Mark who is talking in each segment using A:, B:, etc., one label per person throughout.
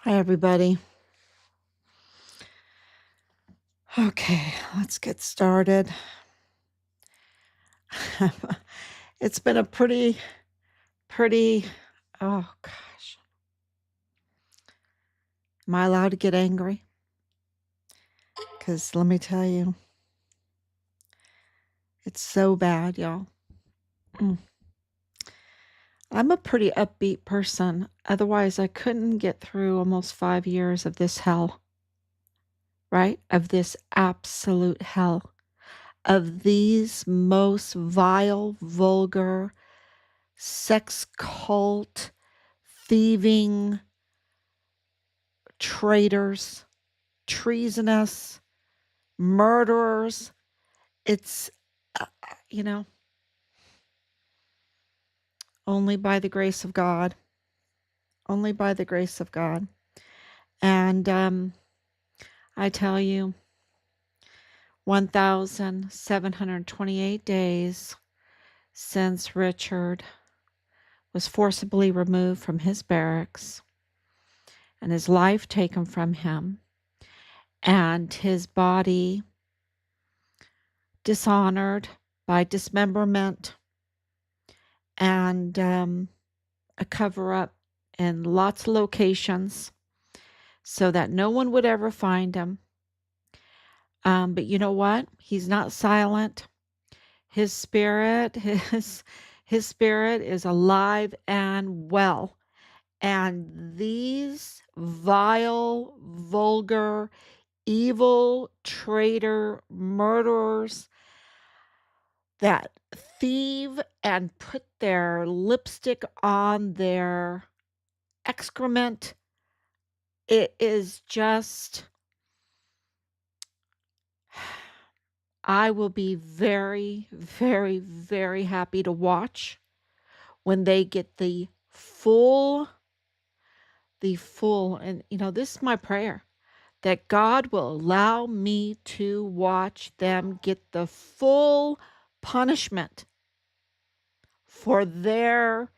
A: Hi, everybody. Okay, let's get started. It's been a pretty, oh gosh. Am I allowed to get angry? Because let me tell you, it's so bad, y'all. I'm a pretty upbeat person. Otherwise, I couldn't get through almost 5 years of this hell, right? Of this absolute hell. Of these most vile, vulgar, sex cult, thieving, traitors, treasonous, murderers. It's, you know, only by the grace of God. Only by the grace of God. And I tell you, 1,728 days since Richard was forcibly removed from his barracks and his life taken from him and his body dishonored by dismemberment and a cover-up in lots of locations so that no one would ever find him. But you know what? He's not silent. His spirit, his spirit is alive and well. And these vile, vulgar, evil, traitor, murderers that thieve and put their lipstick on their excrement, it is just, I will be very, very, very happy to watch when they get the full, and this is my prayer, that God will allow me to watch them get the full punishment for their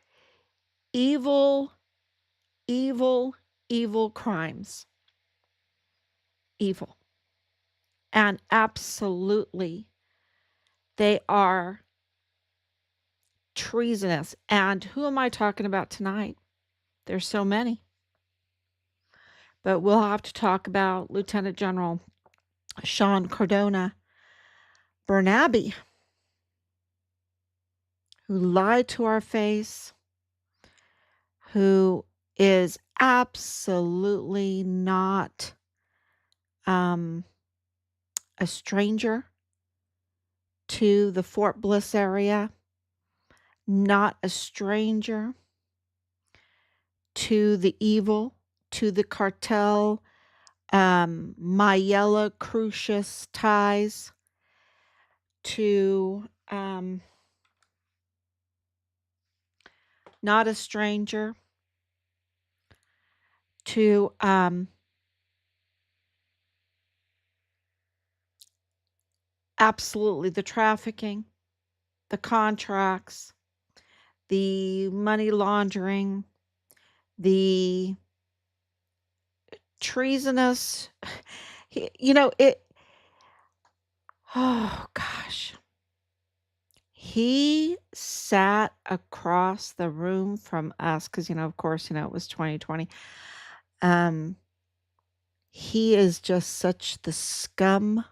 A: evil, evil, evil crimes. Evil. And absolutely, they are treasonous. And who am I talking about tonight? There's so many. But we'll have to talk about Lieutenant General Sean Cardona Bernabe, who lied to our face, who is absolutely not a stranger to the Fort Bliss area, not a stranger to the evil, to the cartel, Mayella Crucius ties, to not a stranger to absolutely the trafficking, the contracts, the money laundering, the treasonous, oh gosh. He sat across the room from us because, of course, it was 2020. He is just such the scum.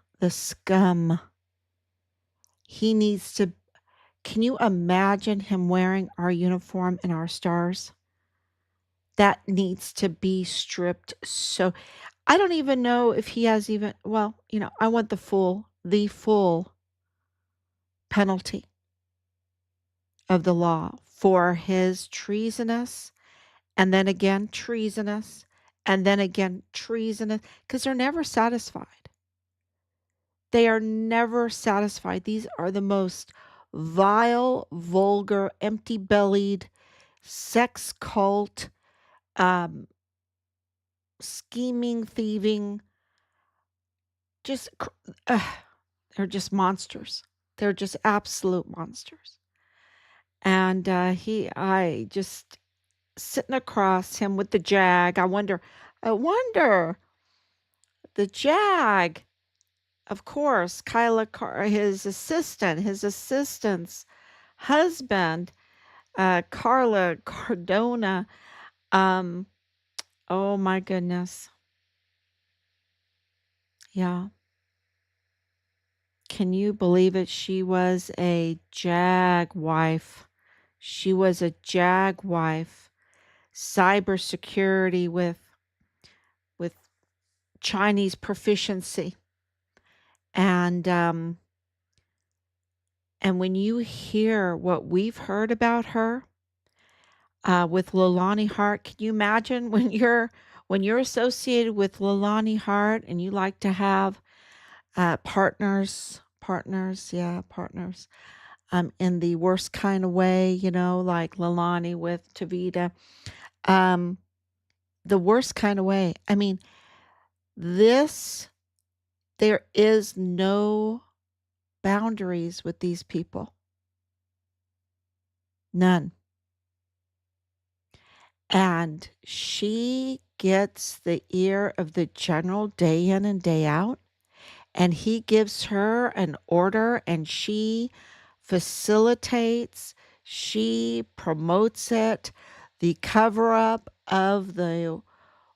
A: He needs to, can you imagine him wearing our uniform and our stars? That needs to be stripped. So I don't even know if he has even, well, I want the full penalty of the law for his treasonous, and then again treasonous, and then again treasonous, because they're never satisfied. They are never satisfied. These are the most vile, vulgar, empty-bellied, sex cult, scheming, thieving, just, they're just monsters. They're just absolute monsters. And I just sitting across him with the Jag. I wonder, I wonder. The Jag, of course, Kyla, his assistant's husband, Carla Cardona. Um, oh my goodness. Yeah. Can you believe it? She was a Jag wife. She was a Jag wife. Cybersecurity with Chinese proficiency. And and when you hear what we've heard about her with Leilani Hart, can you imagine when you're associated with Leilani Hart and you like to have partners, in the worst kind of way, like Leilani with Tavita, um, the worst kind of way. I mean, this there is no boundaries with these people, none. And she gets the ear of the general day in and day out, and he gives her an order, and she facilitates, she promotes it, the cover up of the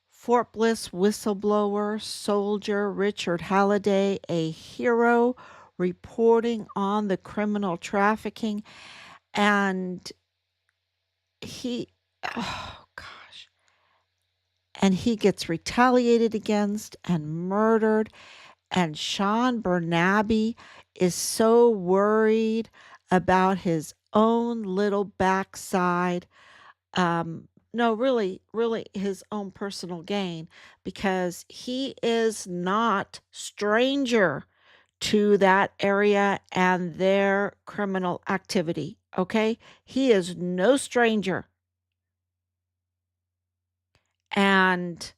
A: Fort Bliss whistleblower soldier Richard Halliday, a hero reporting on the criminal trafficking. And he, oh gosh, and he gets retaliated against and murdered. And Sean Bernabe is so worried about his own little backside. No, really his own personal gain, because he is not stranger to that area and their criminal activity. Okay. He is no stranger. And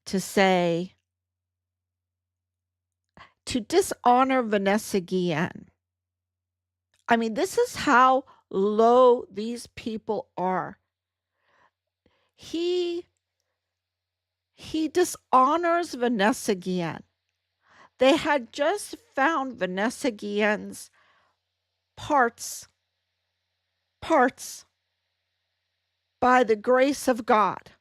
A: to say, to dishonor Vanessa Guillen. I mean, this is how low these people are. He he dishonors Vanessa Guillen. They had just found Vanessa Guillen's parts parts by the grace of God,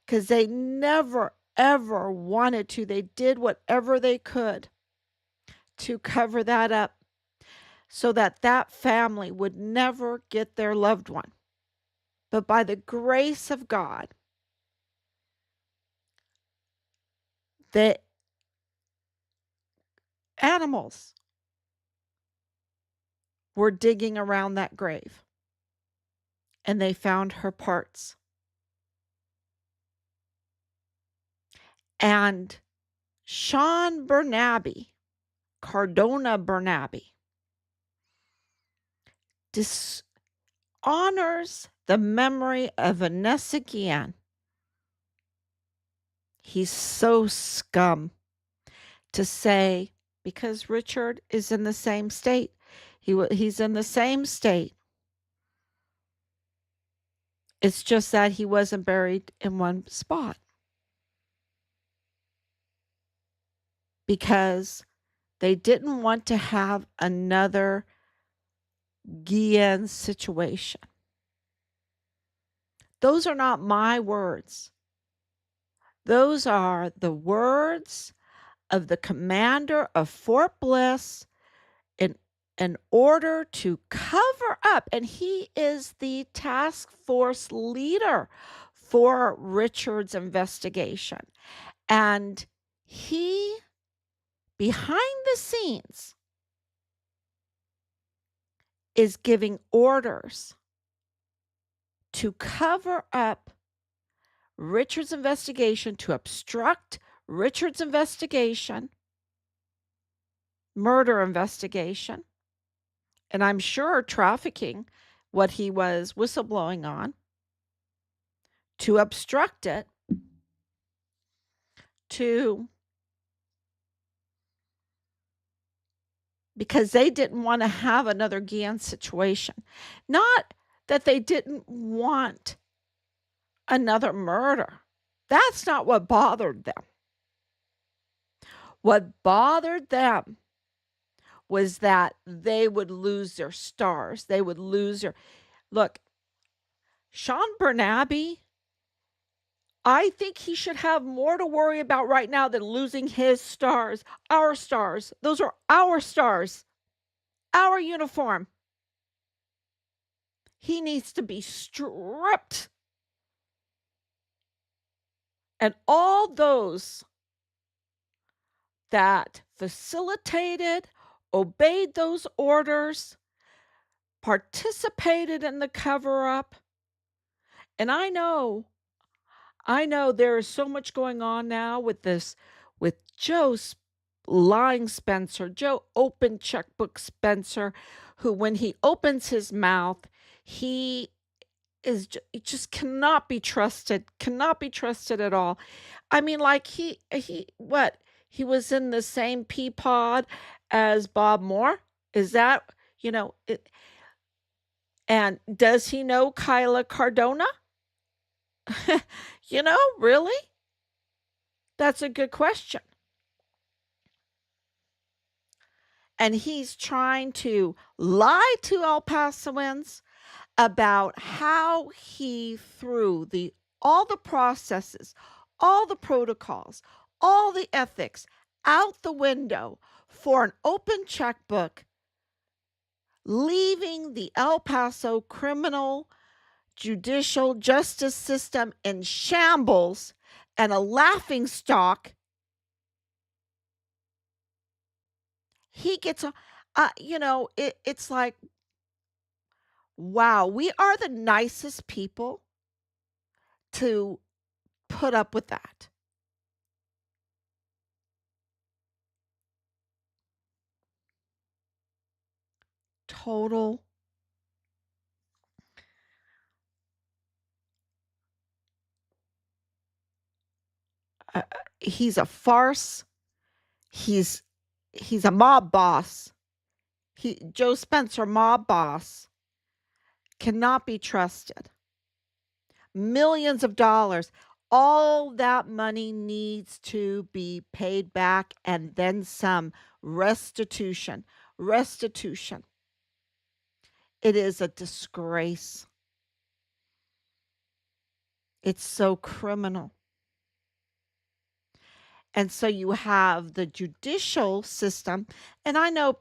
A: because they never ever wanted to. They did whatever they could to cover that up so that that family would never get their loved one. But by the grace of God, the animals were digging around that grave and they found her parts. And Sean Bernabe, Cardona Bernabe, dishonors the memory of Vanessa Guillen. He's so scum to say, because Richard is in the same state. He's in the same state. It's just that he wasn't buried in one spot because they didn't want to have another Guillen situation. Those are not my words. Those are the words of the commander of Fort Bliss in order to cover up. And he is the task force leader for Richard's investigation. And he, behind the scenes, is giving orders to cover up Richard's investigation, to obstruct Richard's investigation, murder investigation, and I'm sure trafficking, what he was whistleblowing on, to obstruct it, to because they didn't want to have another Gian situation. Not that they didn't want another murder. That's not what bothered them. What bothered them was that they would lose their stars. They would lose their. Look, Sean Bernabe, I think he should have more to worry about right now than losing his stars. Our stars. Those are our stars. Our uniform. He needs to be stripped. And all those that facilitated, obeyed those orders, participated in the cover up. And I know there is so much going on now with this, with Joe lying Spencer, Joe open checkbook Spencer, who, when he opens his mouth, he he just cannot be trusted at all. I mean, like he was in the same pea pod as Bob Moore? Is that, it, and does he know Kyla Cardona? Really? That's a good question. And he's trying to lie to El Pasoans about how he threw all the processes, all the protocols, all the ethics out the window for an open checkbook, leaving the El Paso criminal judicial justice system in shambles and a laughingstock. He gets it's like, wow, we are the nicest people to put up with that. Total. He's a farce. He's a mob boss. Joe Spencer, mob boss, cannot be trusted. Millions of dollars. All that money needs to be paid back and then some. Restitution. Restitution. It is a disgrace. It's so criminal. And so you have the judicial system. And I know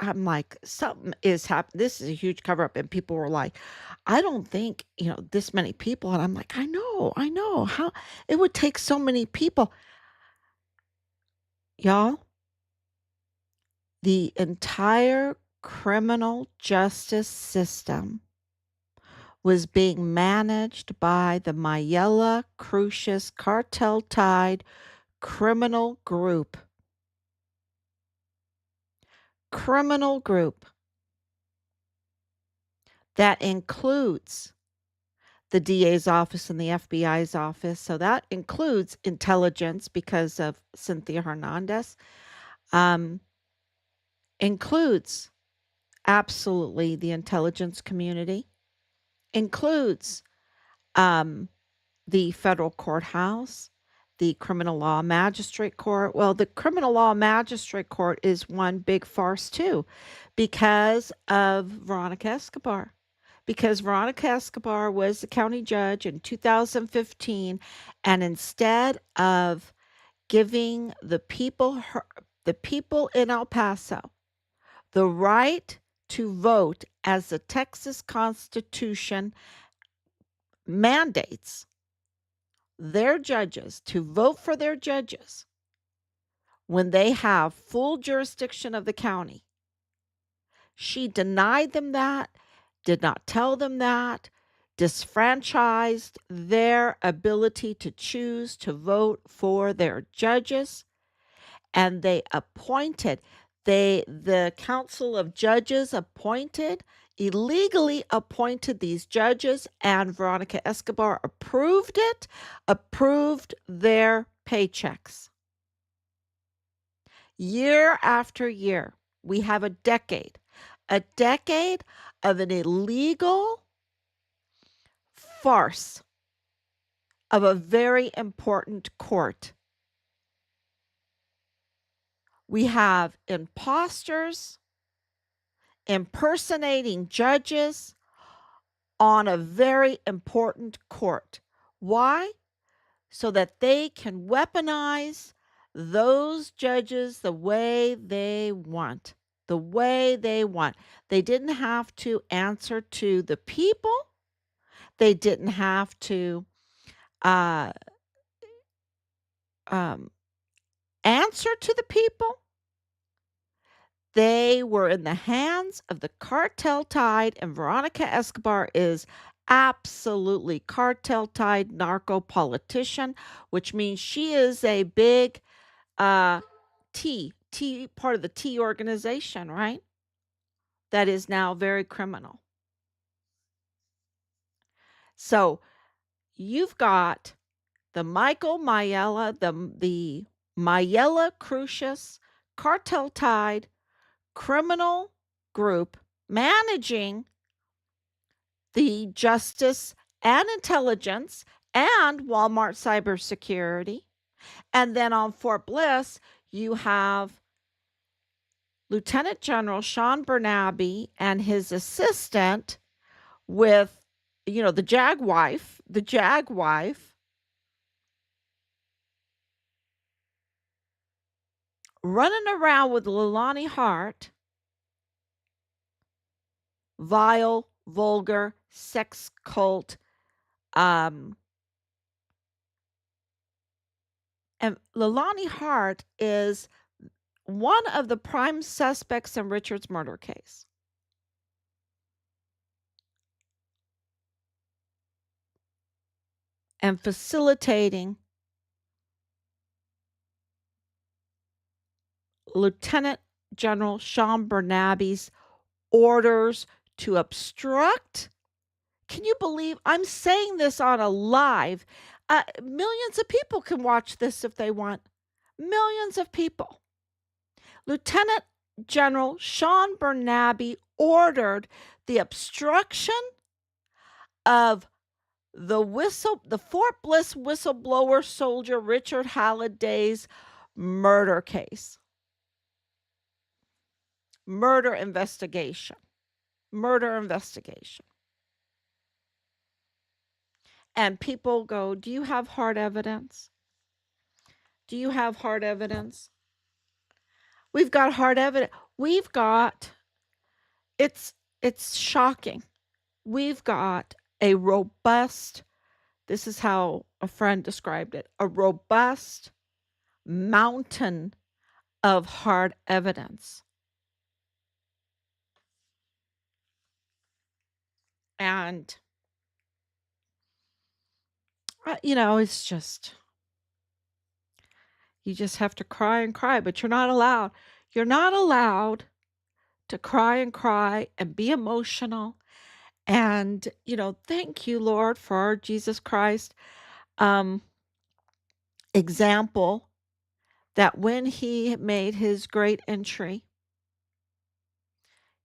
A: I'm like, something is happening. This is a huge cover up. And people were like, I don't think, this many people. And I'm like, I know. How it would take so many people. Y'all, the entire criminal justice system was being managed by the Mayela Crucius cartel tied criminal group. Criminal group that includes the DA's office and the FBI's office. So that includes intelligence because of Cynthia Hernandez. Includes absolutely the intelligence community. Includes the federal courthouse, the criminal law magistrate court. Well, the criminal law magistrate court is one big farce too because of Veronica Escobar. Because Veronica Escobar was the county judge in 2015, and instead of giving the people in El Paso the right to vote as the Texas Constitution mandates, their judges to vote for their judges when they have full jurisdiction of the county. She denied them that, did not tell them that, disfranchised their ability to choose to vote for their judges, and they appointed, the council of judges illegally appointed these judges, and Veronica Escobar approved their paychecks. Year after year, We have a decade of an illegal farce of a very important court. We have imposters impersonating judges on a very important court. Why? So that they can weaponize those judges the way they want. The way they want. They didn't have to answer to the people. They didn't have to uh, um, answer to the people. They were in the hands of the cartel tied, and Veronica Escobar is absolutely cartel tied narco politician, which means she is a big uh, T part of the T organization, right? That is now very criminal. So you've got the Michael Mayella, the Mayella Crucius cartel tied criminal group managing the justice and intelligence and Walmart cybersecurity. And then on Fort Bliss, you have Lieutenant General Sean Bernabe and his assistant with, the JAG wife running around with Leilani Hart, vile, vulgar, sex cult. And Leilani Hart is one of the prime suspects in Richard's murder case. And facilitating Lieutenant General Sean Bernabe's orders to obstruct. Can you believe I'm saying this on a live? Millions of people can watch this if they want. Millions of people. Lieutenant General Sean Bernabe ordered the obstruction of the Fort Bliss whistleblower soldier Richard Halliday's murder case. Murder investigation. And people go, "Do you have hard evidence? Do you have hard evidence?" We've got hard evidence. We've got it's shocking. We've got a robust, this is how a friend described it, a robust mountain of hard evidence. And it's just, you just have to cry and cry, but you're not allowed. You're not allowed to cry and be emotional. And, thank you, Lord, for our Jesus Christ example that when he made his great entry,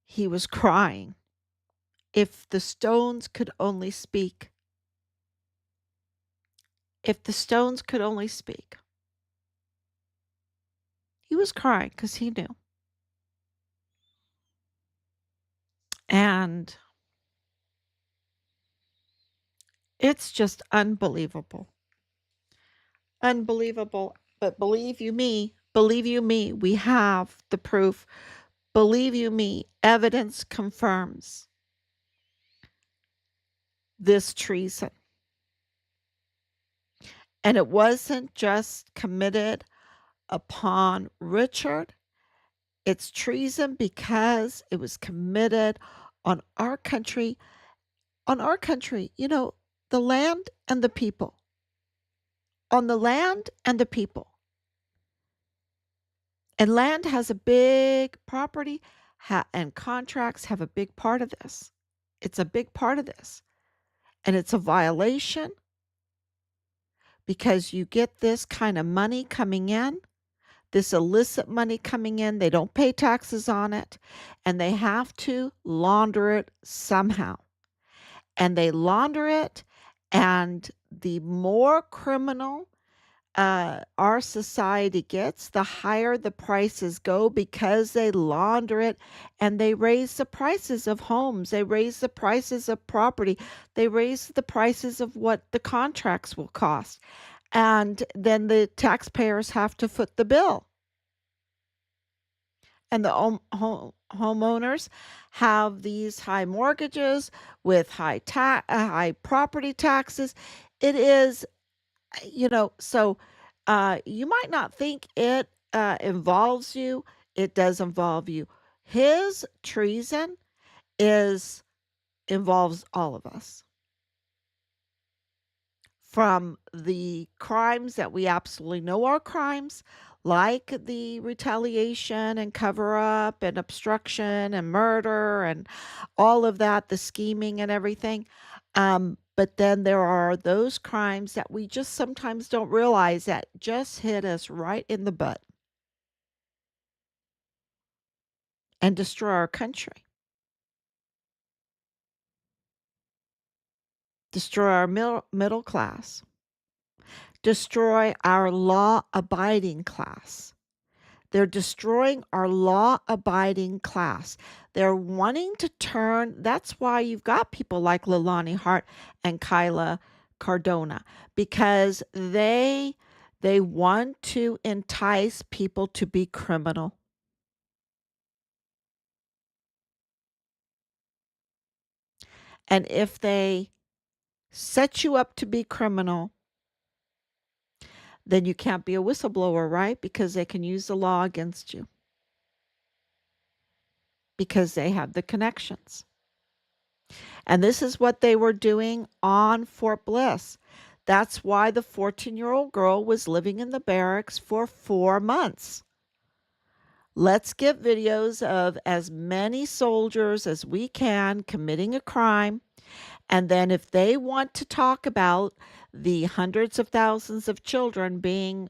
A: he was crying. If the stones could only speak. If the stones could only speak. He was crying because he knew. And it's just unbelievable. Unbelievable. But believe you me, we have the proof. Believe you me, evidence confirms this treason. And it wasn't just committed upon Richard. It's treason because it was committed on our country, the land and the people. On the land and the people. And land has a big property and contracts have a big part of this. It's a big part of this. And it's a violation because you get this kind of money coming in this illicit money coming in. They don't pay taxes on it, and they have to launder it somehow. And they launder it, and the more criminal our society gets, the higher the prices go because they launder it and they raise the prices of homes. They raise the prices of property. They raise the prices of what the contracts will cost. And then the taxpayers have to foot the bill. And the homeowners have these high mortgages with high property taxes. It is, so you might not think it involves you. It does involve you. His treason is involves all of us. From the crimes that we absolutely know are crimes, like the retaliation and cover up and obstruction and murder and all of that, the scheming and everything. But then there are those crimes that we just sometimes don't realize that just hit us right in the butt and destroy our country, destroy our middle class, destroy our law abiding class. They're destroying our law abiding class. They're wanting to turn, that's why you've got people like Leilani Hart and Kyla Cardona, because they want to entice people to be criminal. And if they set you up to be criminal, then you can't be a whistleblower, right? Because they can use the law against you because they have the connections. And this is what they were doing on Fort Bliss. That's why the 14-year-old girl was living in the barracks for 4 months. Let's get videos of as many soldiers as we can committing a crime. And then if they want to talk about the hundreds of thousands of children being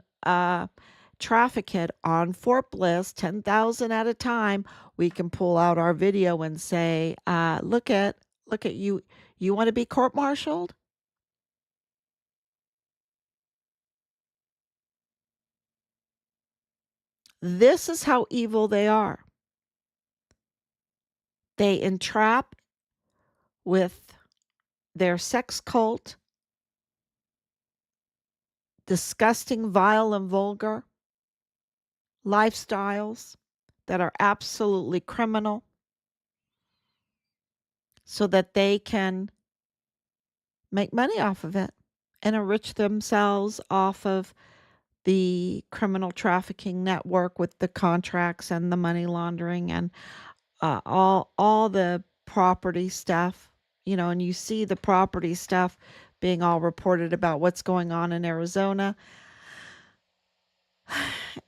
A: trafficked on Fort Bliss, 10,000 at a time, we can pull out our video and say, look at you. You want to be court-martialed? This is how evil they are. They entrap with their sex cult, disgusting, vile, and vulgar lifestyles that are absolutely criminal so that they can make money off of it and enrich themselves off of the criminal trafficking network with the contracts and the money laundering and all the property stuff, and you see the property stuff being all reported about what's going on in Arizona.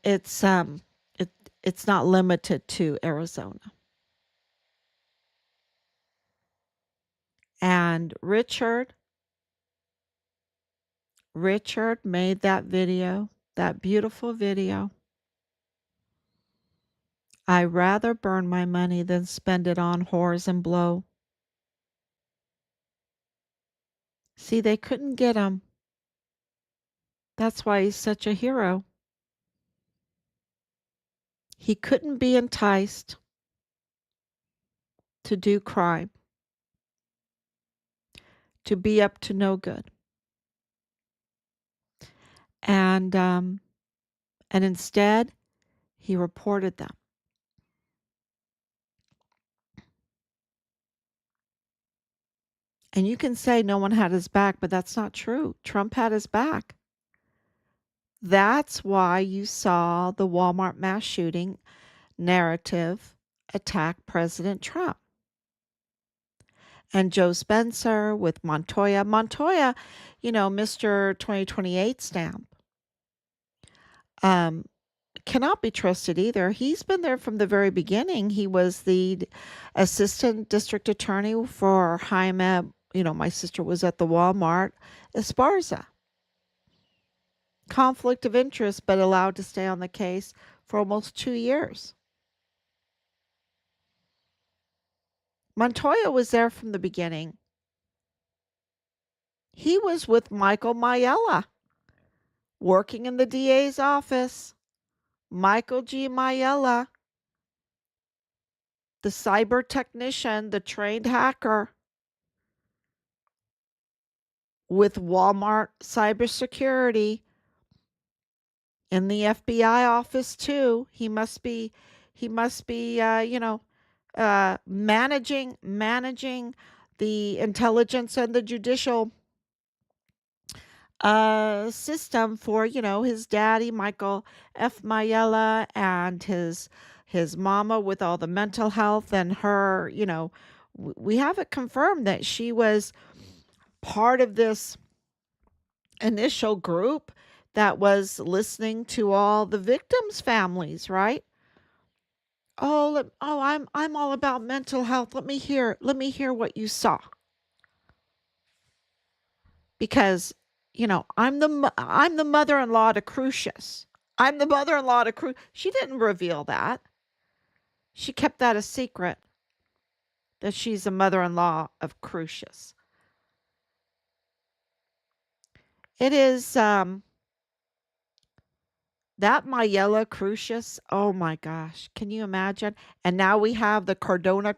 A: It's it it's not limited to Arizona. And Richard made that video, that beautiful video. I rather burn my money than spend it on whores and blow. See, they couldn't get him. That's why he's such a hero. He couldn't be enticed to do crime, to be up to no good. And instead, he reported them. And you can say no one had his back, but that's not true. Trump had his back. That's why you saw the Walmart mass shooting narrative attack President Trump. And Joe Spencer with Montoya. Montoya, Mr. 2028 stamp, um, cannot be trusted either. He's been there from the very beginning. He was the assistant district attorney for Jaime. My sister was at the Walmart Esparza. conflict of interest, but allowed to stay on the case for almost 2 years. Montoya was there from the beginning. He was with Michael Mayella, working in the DA's office. Michael G. Mayella, the cyber technician, the trained hacker with Walmart cybersecurity in the FBI office too. He must be managing the intelligence and the judicial system for, his daddy, Michael F. Mayella, and his mama with all the mental health and her, we have it confirmed that she was part of this initial group that was listening to all the victims' families, right? I'm all about mental health. Let me hear what you saw. Because, I'm the mother-in-law to Crucius. I'm the mother-in-law to Crucius. She didn't reveal that. She kept that a secret, that she's the mother-in-law of Crucius. It is that Mayella Crucius. Oh my gosh, can you imagine? And now we have the Cardona,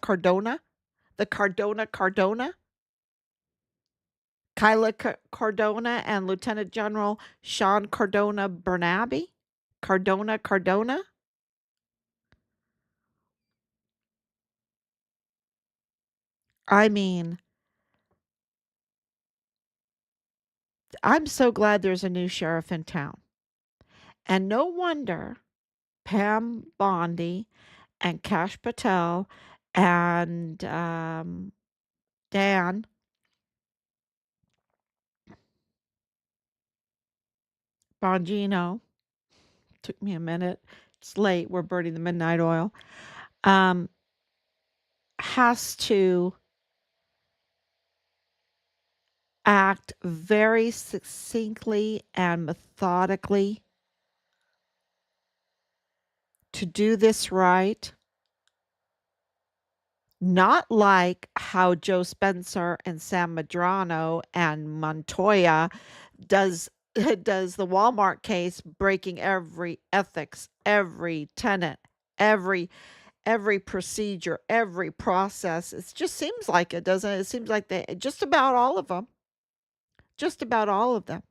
A: Kyla Cardona and Lieutenant General Sean Cardona Bernabe. Cardona. I mean, I'm so glad there's a new sheriff in town. And no wonder Pam Bondi and Cash Patel and Dan Bongino, took me a minute. It's late. We're burning the midnight oil. Um, has to act very succinctly and methodically to do this right. Not like how Joe Spencer and Sam Madrano and Montoya does does the Walmart case, breaking every ethics, every tenet, every every procedure, every process. It just seems like it, doesn't it? It seems like they just about all of them, just about all of them,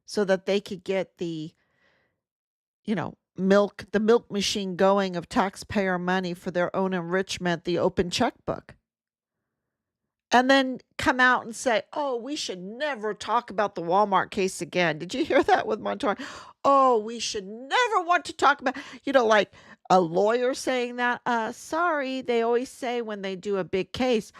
A: so that they could get the milk machine going of taxpayer money for their own enrichment, the open checkbook. And then come out and say, "Oh, we should never talk about the Walmart case again." Did you hear that with Montoya? "Oh, we should never want to talk about," like a lawyer saying that. Sorry, they always say when they do a big case,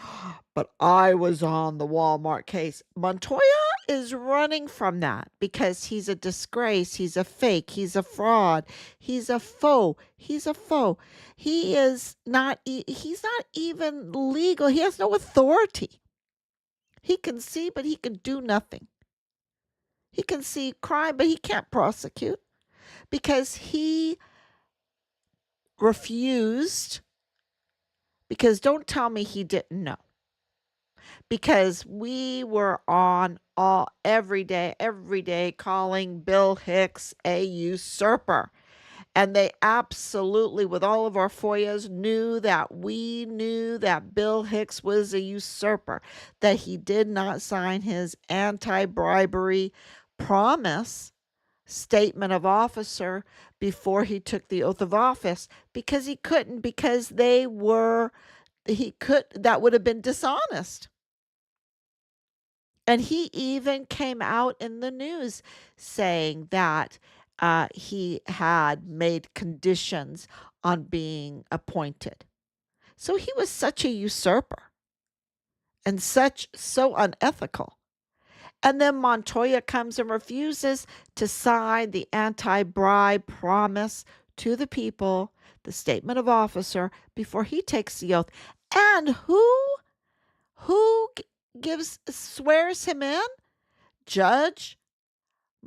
A: "But I was on the Walmart case." Montoya is running from that because he's a disgrace, he's a fake, he's a fraud, he's a foe, he's a foe. He's not even legal. He has no authority. He can see, but he can do nothing. He can see crime, but he can't prosecute because he refused. Because don't tell me he didn't know. Because we were on all every day calling Bill Hicks a usurper. And they absolutely, with all of our FOIAs, knew that we knew that Bill Hicks was a usurper, that he did not sign his anti bribery promise statement of officer before he took the oath of office because he couldn't, because that would have been dishonest. And he even came out in the news saying that he had made conditions on being appointed. So he was such a usurper and so unethical. And then Montoya comes and refuses to sign the anti-bribe promise to the people, the statement of officer, before he takes the oath. And who gives swears him in? Judge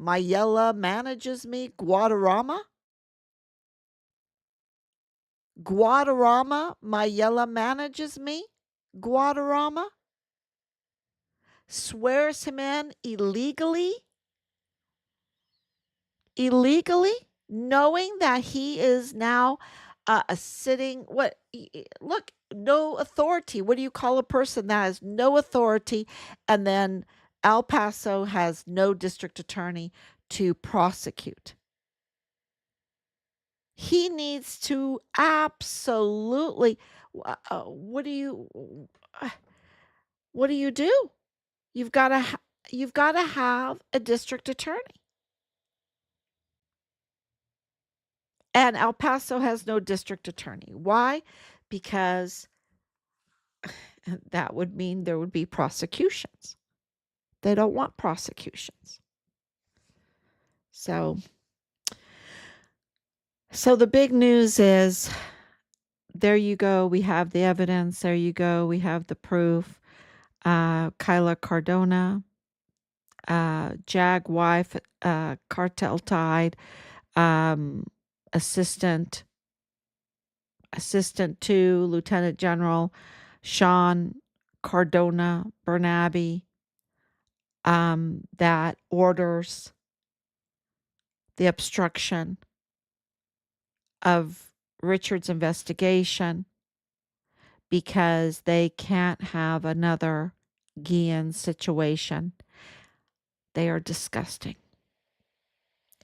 A: Mayella manages me. Guadarrama? Guadarrama? Mayella manages me? Guadarrama? Swears him in illegally? Illegally? Knowing that he is now a sitting, look, no authority. What do you call a person that has no authority? And then El Paso has no district attorney to prosecute. He needs to absolutely, what do you, what do you do? You've got to, you've got to have a district attorney. And El Paso has no district attorney. Why? Because that would mean there would be prosecutions. They don't want prosecutions. So the big news is, there you go. We have the evidence. There you go. We have the proof. Kyla Cardona, Jag wife, cartel tied, um, assistant to Lieutenant General Sean Cardona Bernabe, that orders the obstruction of Richard's investigation because they can't have another Guillen situation. They are disgusting.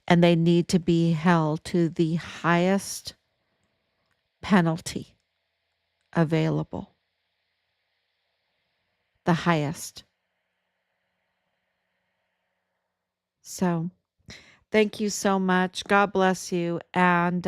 A: And they need to be held to the highest penalty available. The highest. So, thank you so much. God bless you. And